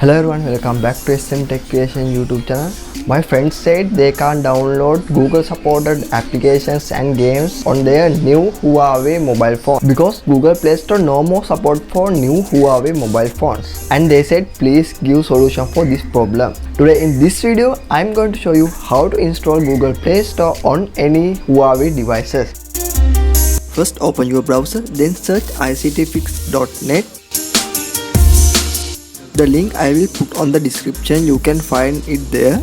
Hello everyone, welcome back to SM Tech Creation YouTube channel. My friends said they can't download Google supported applications and games on their new Huawei mobile phone because Google Play Store no more support for new Huawei mobile phones. And they said please give solution for this problem. Today in this video, I'm going to show you how to install Google Play Store on any Huawei devices. First open your browser, then search ictfix.net. The link I will put on the description, you can find it there.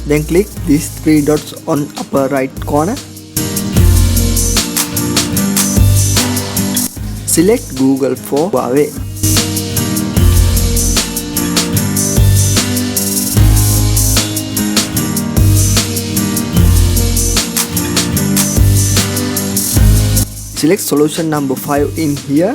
Then click these three dots on upper right corner. Select Google for Huawei. Select solution number 5 in here.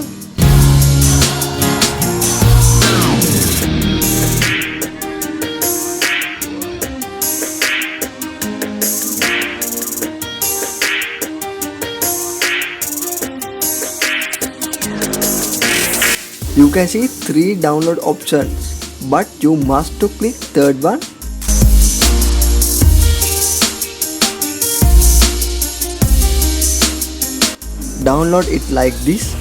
You can see 3 download options, but you must to click third one. Download it like this.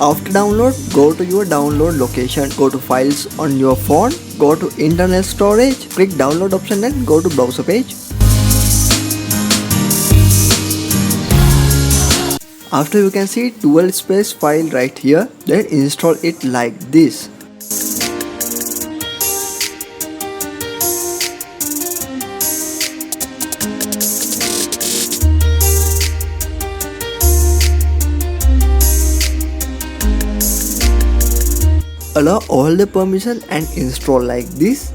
After download, go to your download location, go to files on your phone, go to internal storage, click download option and go to browser page. After you can see dual space file right here, then install it like this. Allow all the permission and install like this.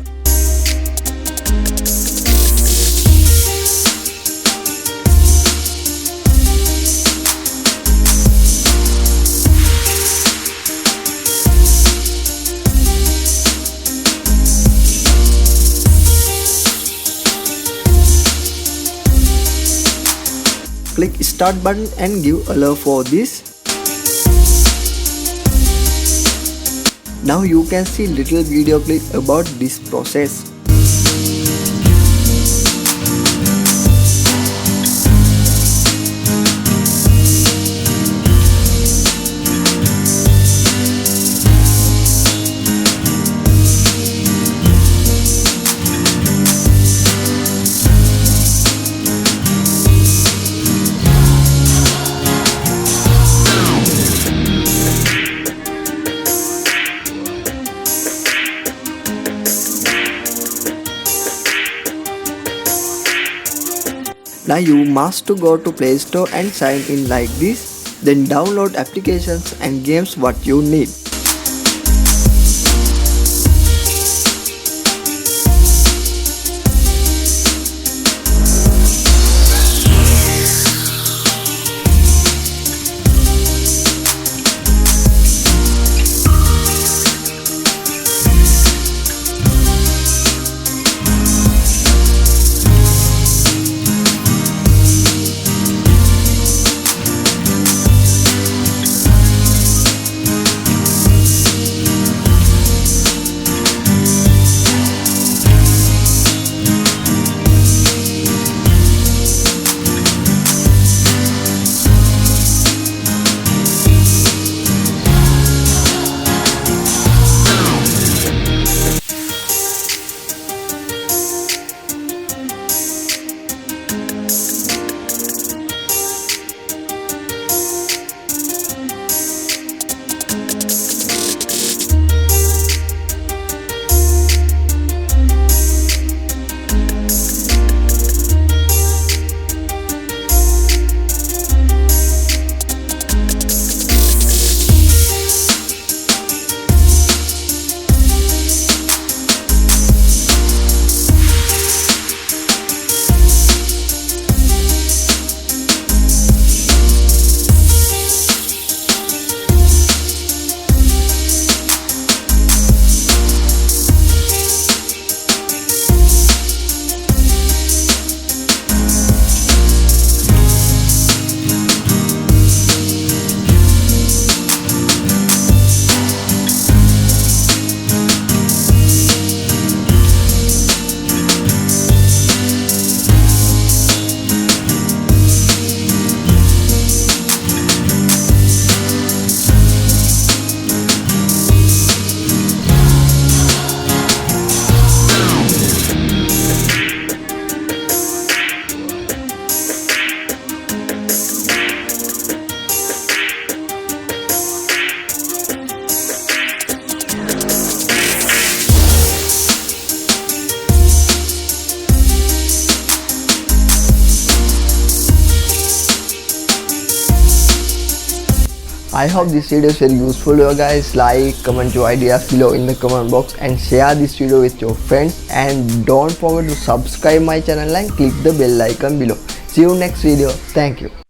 Click start button and give allow for this. Now you can see little video clip about this process. Now you must to go to Play Store and sign in like this. Then download applications and games what you need. I hope this video is very useful to you guys. Like, comment your ideas below in the comment box and share this video with your friends, and don't forget to subscribe my channel and click the bell icon below. See you next video. Thank you.